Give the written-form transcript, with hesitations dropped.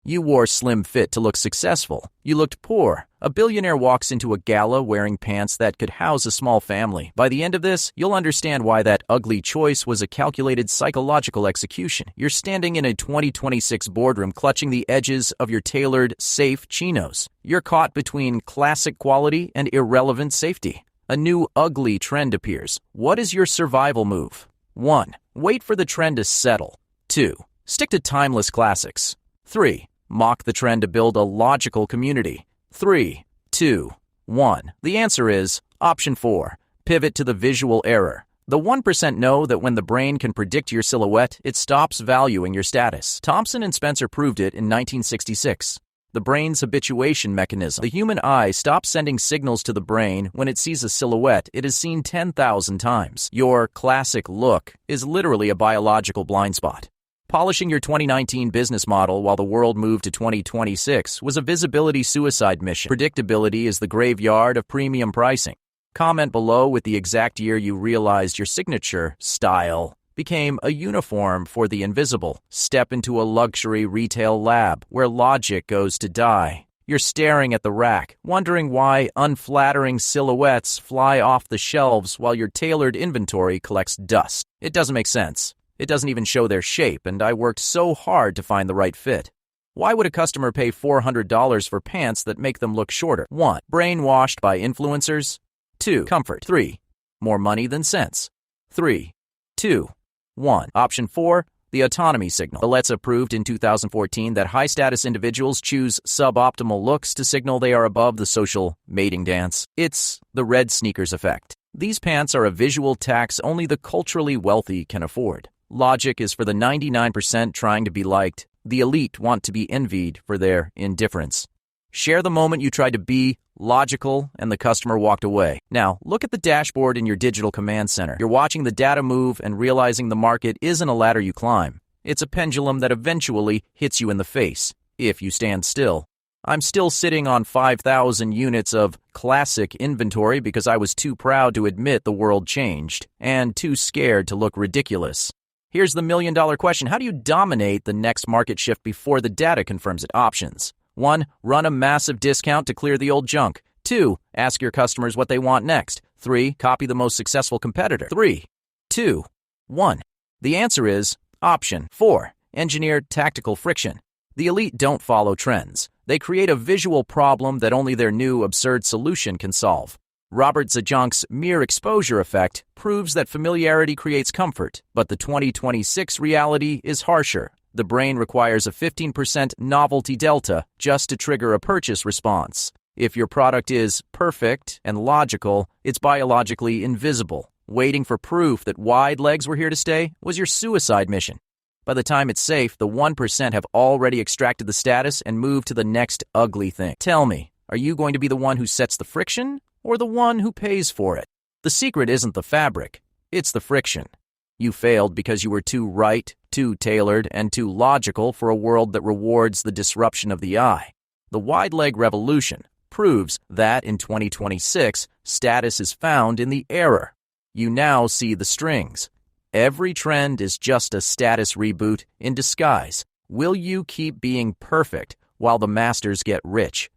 You wore slim fit to look successful. You looked poor. A billionaire walks into a gala wearing pants that could house a small family. By the end of this, you'll understand why that ugly choice was a calculated psychological execution. You're standing in a 2026 boardroom clutching the edges of your tailored, safe chinos. You're caught between classic quality and irrelevant safety. A new ugly trend appears. What is your survival move? 1. Wait for the trend to settle. 2. Stick to timeless classics. 3. Mock the trend to build a logical community. 3, 2, 1. The answer is option 4. Pivot to the visual error. The 1% know that when the brain can predict your silhouette, it stops valuing your status. Thompson and Spencer proved it in 1966. The brain's habituation mechanism. The human eye stops sending signals to the brain when it sees a silhouette it has seen 10,000 times. Your classic look is literally a biological blind spot. Polishing your 2019 business model while the world moved to 2026 was a visibility suicide mission. Predictability is the graveyard of premium pricing. Comment below with the exact year you realized your signature style became a uniform for the invisible. Step into a luxury retail lab where logic goes to die. You're staring at the rack, wondering why unflattering silhouettes fly off the shelves while your tailored inventory collects dust. It doesn't make sense. It doesn't even show their shape, and I worked so hard to find the right fit. Why would a customer pay $400 for pants that make them look shorter? 1. Brainwashed by influencers. 2. Comfort. 3. More money than sense. 3, 2, 1. Option 4. The autonomy signal. Let's proved in 2014 that high-status individuals choose suboptimal looks to signal they are above the social mating dance. It's the red sneakers effect. These pants are a visual tax only the culturally wealthy can afford. Logic is for the 99% trying to be liked. The elite want to be envied for their indifference. Share the moment you tried to be logical and the customer walked away. Now, look at the dashboard in your digital command center. You're watching the data move and realizing the market isn't a ladder you climb. It's a pendulum that eventually hits you in the face, if you stand still. I'm still sitting on 5,000 units of classic inventory because I was too proud to admit the world changed and too scared to look ridiculous. Here's the million-dollar question. How do you dominate the next market shift before the data confirms it? Options. 1. Run a massive discount to clear the old junk. 2. Ask your customers what they want next. 3. Copy the most successful competitor. 3, 2, 1. The answer is option 4. Engineer tactical friction. The elite don't follow trends. They create a visual problem that only their new absurd solution can solve. Robert Zajonk's mere exposure effect proves that familiarity creates comfort, but the 2026 reality is harsher. The brain requires a 15% novelty delta just to trigger a purchase response. If your product is perfect and logical, it's biologically invisible. Waiting for proof that wide legs were here to stay was your suicide mission. By the time it's safe, the 1% have already extracted the status and moved to the next ugly thing. Tell me, are you going to be the one who sets the friction or the one who pays for it? The secret isn't the fabric, it's the friction. You failed because you were too right, too tailored, and too logical for a world that rewards the disruption of the eye. The wide leg revolution proves that in 2026, status is found in the error. You now see the strings. Every trend is just a status reboot in disguise. Will you keep being perfect while the masters get rich?